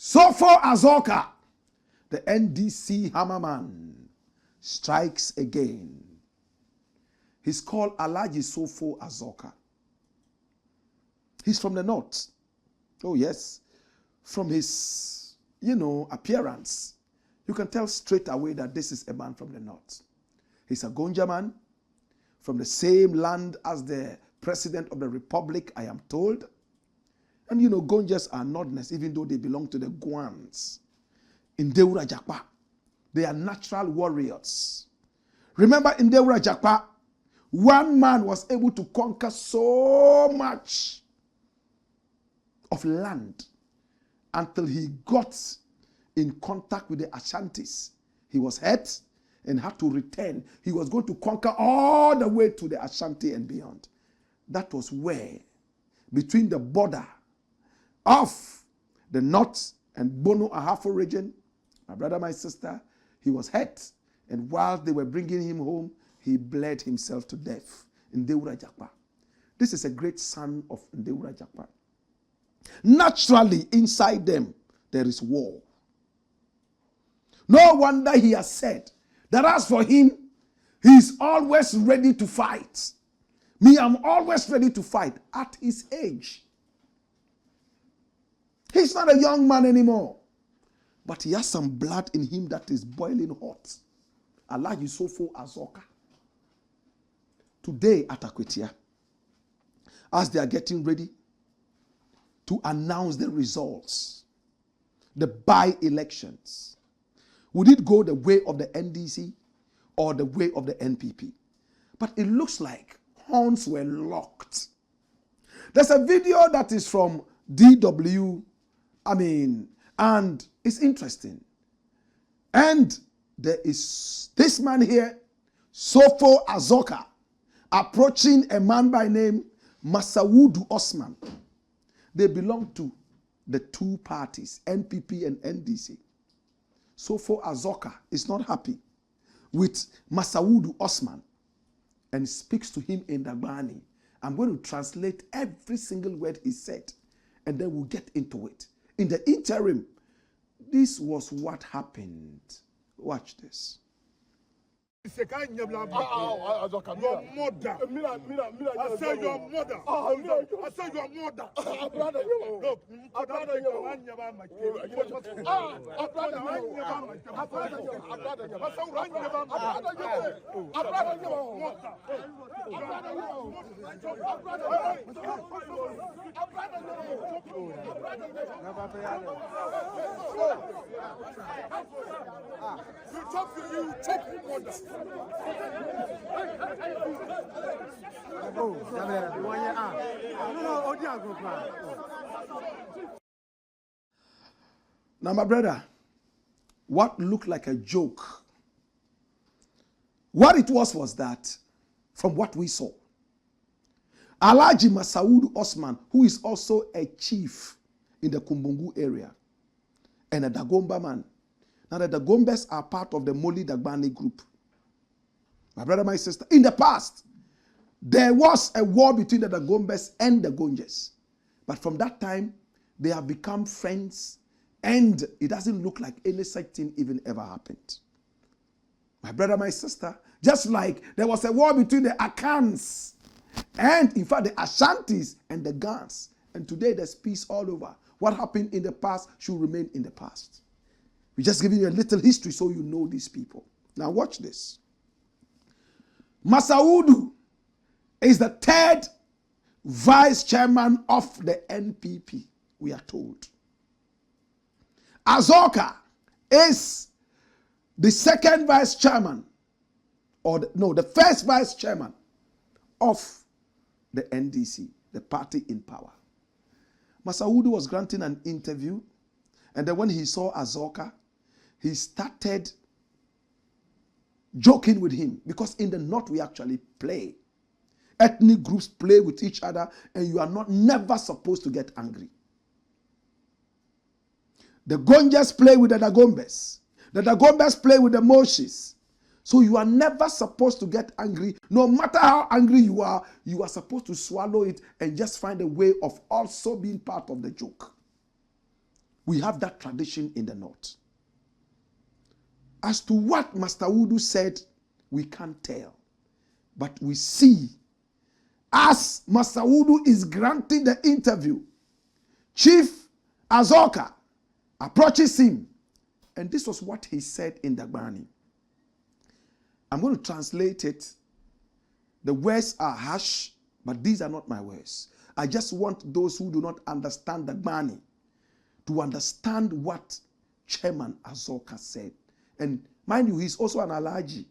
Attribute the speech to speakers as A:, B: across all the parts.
A: Sofo Azorka, the NDC hammerman, strikes again. He's called Alhaji Sofo Azorka. He's from the north. Oh yes. From his, appearance, you can tell straight away that this is a man from the north. He's a Gonja man from the same land as the President of the Republic, I am told. And Gonjas are Northerners, even though they belong to the Guans. In Deura Jakpa, they are natural warriors. Remember, in Deura Jakpa, one man was able to conquer so much of land until he got in contact with the Ashantis. He was hurt and had to return. He was going to conquer all the way to the Ashanti and beyond. That was where, between the border of the north and Bono Ahafo region, my brother, my sister, he was hurt. And while they were bringing him home, he bled himself to death in Deura Jakpa. This is a great son of Deura Jakpa. Naturally, inside them, there is war. No wonder he has said that as for him, he is always ready to fight. Me, I'm always ready to fight at his age. He's not a young man anymore. But he has some blood in him that is boiling hot. Alhaji Sofo Azorka. Today at Akwetia, as they are getting ready to announce the results, the by-elections, would it go the way of the NDC or the way of the NPP? But it looks like horns were locked. There's a video that is from DW, and it's interesting. And there is this man here, Sofo Azorka, approaching a man by name Masawudu Osman. They belong to the two parties, NPP and NDC. Sofo Azorka is not happy with Masawudu Osman and speaks to him in Dagbani. I'm going to translate every single word he said, and then we'll get into it. In the interim, this was what happened. Watch this.
B: Your mother. I said your mother. I said your mother.
A: Now, my brother, what looked like a joke, what it was that, from what we saw, Alhaji Masawudu Osman, who is also a chief in the Kumbungu area, and a Dagomba man. Now, the Dagombas are part of the Moli Dagbani group. My brother, my sister, in the past, there was a war between the Dagombas and the Gonjes. But from that time, they have become friends, and it doesn't look like any such thing even ever happened. My brother, my sister, just like there was a war between the Akans and, in fact, the Ashantis and the Gans. And today, there's peace all over. What happened in the past should remain in the past. We're just giving you a little history so you know these people. Now watch this. Masawudu is the third vice chairman of the NPP, we are told. Azorka is the second vice chairman, the first vice chairman of the NDC, the party in power. Masawudu was granting an interview, and then when he saw Azorka, he started joking with him, because in the north we actually play. Ethnic groups play with each other, and you are never supposed to get angry. The Gonjas play with the Dagombes. The Dagombes play with the Moshis. So you are never supposed to get angry. No matter how angry you are supposed to swallow it and just find a way of also being part of the joke. We have that tradition in the north. As to what Master Wudu said, we can't tell. But we see, as Master Wudu is granting the interview, Chief Azorka approaches him. And this was what he said in Dagbani. I'm going to translate it. The words are harsh, but these are not my words. I just want those who do not understand Dagbani to understand what Chairman Azorka said. And mind you, he's also an Alhaji.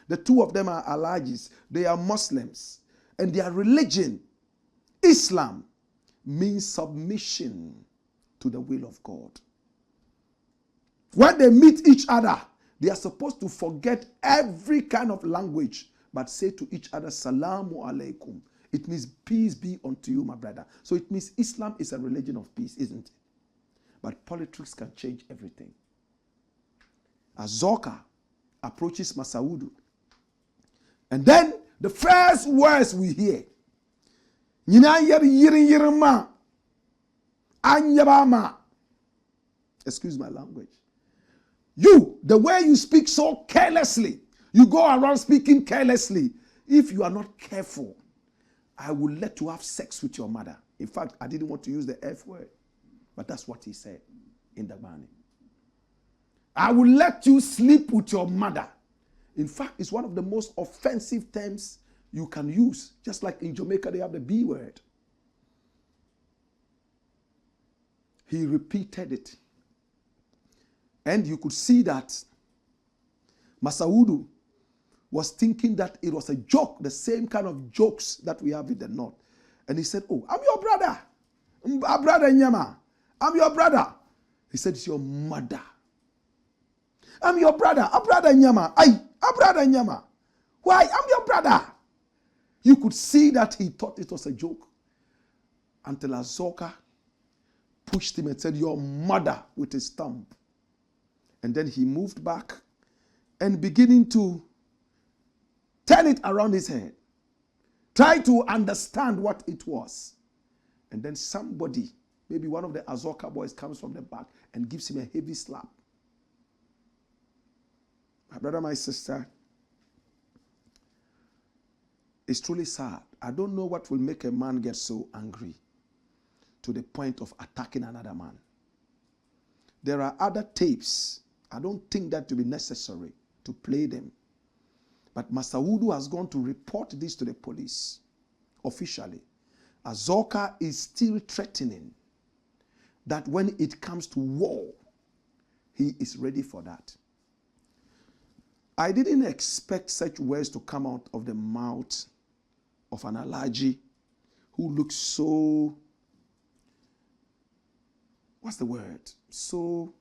A: The two of them are Alhajis. They are Muslims. And their religion, Islam, means submission to the will of God. When they meet each other, they are supposed to forget every kind of language, but say to each other, Salamu alaikum. It means peace be unto you, my brother. So it means Islam is a religion of peace, isn't it? But politics can change everything. Azorka approaches Master Wudu. And then the first words we hear, excuse my language. You, the way you speak so carelessly, you go around speaking carelessly. If you are not careful, I will let you have sex with your mother. In fact, I didn't want to use the F word, but that's what he said in the Dagbani. I will let you sleep with your mother. In fact, it's one of the most offensive terms you can use. Just like in Jamaica, they have the B word. He repeated it. And you could see that Master Wudu was thinking that it was a joke, the same kind of jokes that we have in the north. And he said, oh, I'm your brother. Brother Nyama. I'm your brother. He said, it's your mother. I'm your brother. Brother Nyama. Brother Nyama. Why? I'm your brother. You could see that he thought it was a joke. Until Azorka pushed him and said, your mother, with his thumb. And then he moved back and beginning to turn it around his head. Try to understand what it was. And then somebody, maybe one of the Azorka boys, comes from the back and gives him a heavy slap. My brother, my sister, it's truly sad. I don't know what will make a man get so angry to the point of attacking another man. There are other tapes. I don't think that to be necessary to play them. But Master Wudu has gone to report this to the police officially. Azorka is still threatening that when it comes to war, he is ready for that. I didn't expect such words to come out of the mouth of an Alhaji who looks so, what's the word? So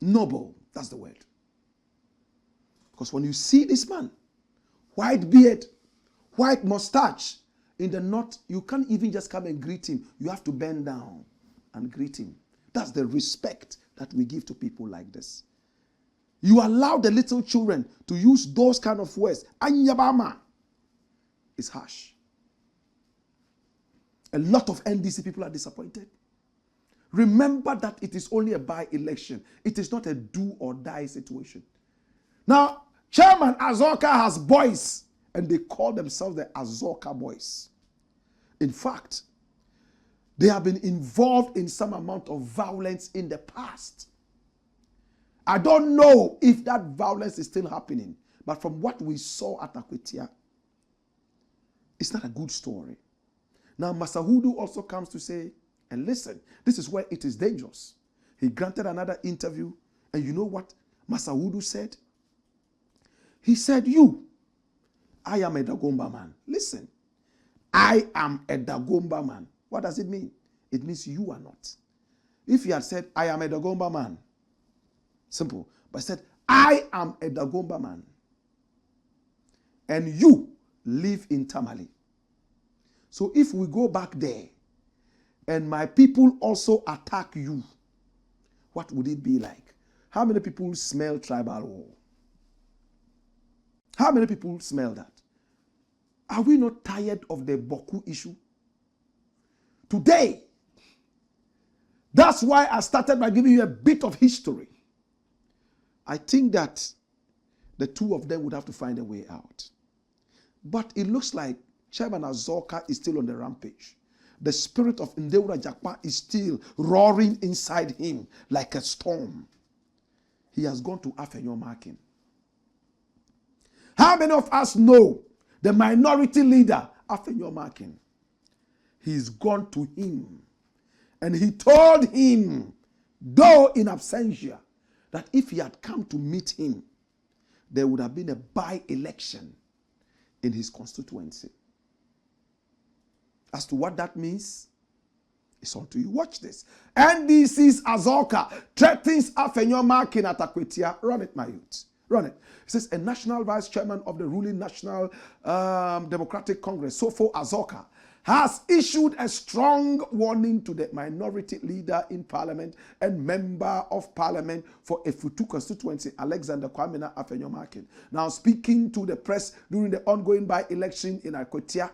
A: noble, that's the word. Because when you see this man, white beard, white mustache, in the north, you can't even just come and greet him. You have to bend down and greet him. That's the respect that we give to people like this. You allow the little children to use those kind of words. Anyabama is harsh. A lot of NDC people are disappointed. Remember that it is only a by-election. It is not a do-or-die situation. Now, Chairman Azorka has boys, and they call themselves the Azorka boys. In fact, they have been involved in some amount of violence in the past. I don't know if that violence is still happening, but from what we saw at Akwetia, it's not a good story. Now, Master Wudu also comes to say, and listen, this is where it is dangerous. He granted another interview, and you know what Master Wudu said? He said, I am a Dagomba man. Listen, I am a Dagomba man. What does it mean? It means you are not. If he had said, I am a Dagomba man, simple. But he said, I am a Dagomba man. And you live in Tamale. So if we go back there, and my people also attack you, what would it be like? How many people smell tribal war? How many people smell that? Are we not tired of the Boku issue? Today, That's why I started by giving you a bit of history. I think that the two of them would have to find a way out. But it looks like Chairman Azorka is still on the rampage. The spirit of Ndewura Jakpa is still roaring inside him like a storm. He has gone to Afenyo Markin. How many of us know the minority leader, Afenyo Markin? He's gone to him. And he told him, though in absentia, that if he had come to meet him, there would have been a by-election in his constituency. As to what that means, it's on to you. Watch this. NDC's Azorka threatens Afenyo Markin at Akwetia. Run it, my youth. Run it. It says a national vice chairman of the ruling National Democratic Congress, Sofo Azorka, has issued a strong warning to the minority leader in parliament and member of parliament for Efutu constituency, Alexander Kwamena Afenyo Markin. Now speaking to the press during the ongoing by-election in Akwetia,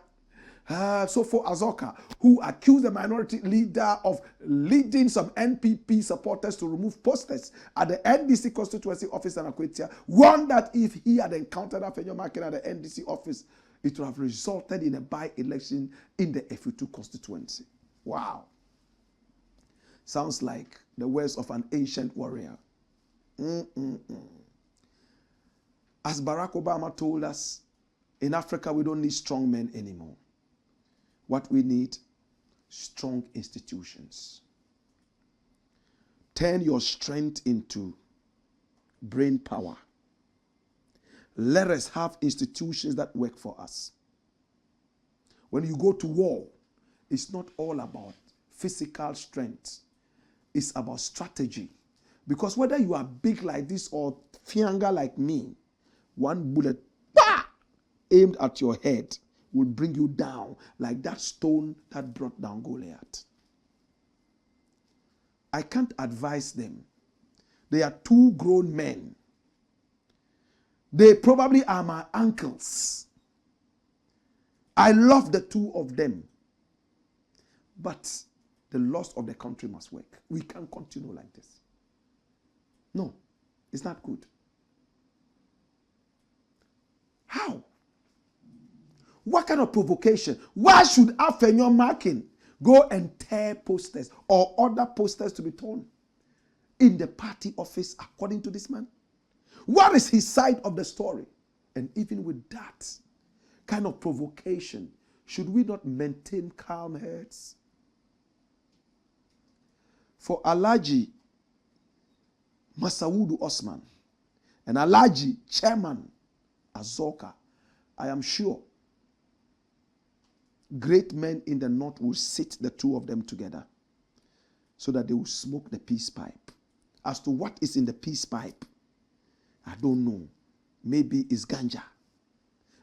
A: Sofo Azorka, who accused the minority leader of leading some NPP supporters to remove posters at the NDC constituency office in Akwetia, warned that if he had encountered Afenyo Markin at the NDC office, it would have resulted in a by-election in the Efutu constituency. Wow. Sounds like the words of an ancient warrior. As Barack Obama told us, in Africa we don't need strong men anymore. What we need? Strong institutions. Turn your strength into brain power. Let us have institutions that work for us. When you go to war, it's not all about physical strength. It's about strategy. Because whether you are big like this or fianga like me, one bullet aimed at your head will bring you down like that stone that brought down Goliath. I can't advise them. They are two grown men. They probably are my uncles. I love the two of them. But the loss of the country must work. We can't continue like this. No, it's not good. How? What kind of provocation? Why should Afenyo Markin go and tear posters or order posters to be torn in the party office according to this man? What is his side of the story? And even with that kind of provocation, should we not maintain calm heads? For Alhaji Masaudu Osman and Alhaji Chairman Azorka, I am sure great men in the north will sit the two of them together so that they will smoke the peace pipe. As to what is in the peace pipe, I don't know. Maybe it's ganja.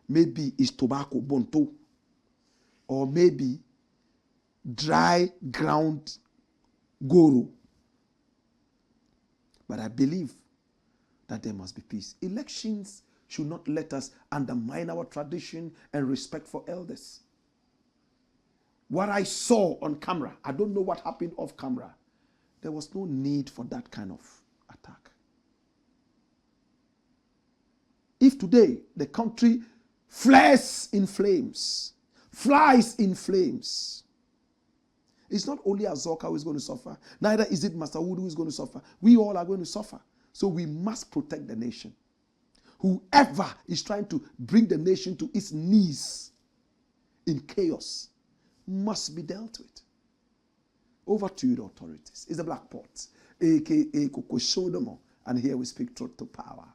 A: Maybe it's tobacco, bonto. Or maybe dry ground goro. But I believe that there must be peace. Elections should not let us undermine our tradition and respect for elders. What I saw on camera, I don't know what happened off camera. There was no need for that kind of attack. If today the country flares in flames, flies in flames, it's not only Azorka who is going to suffer, neither is it Master Wood who is going to suffer. We all are going to suffer. So we must protect the nation. Whoever is trying to bring the nation to its knees in chaos must be dealt with. Over to you, the authorities. It's the Black Pot, aka Koko Shodomo, and here we speak truth to power.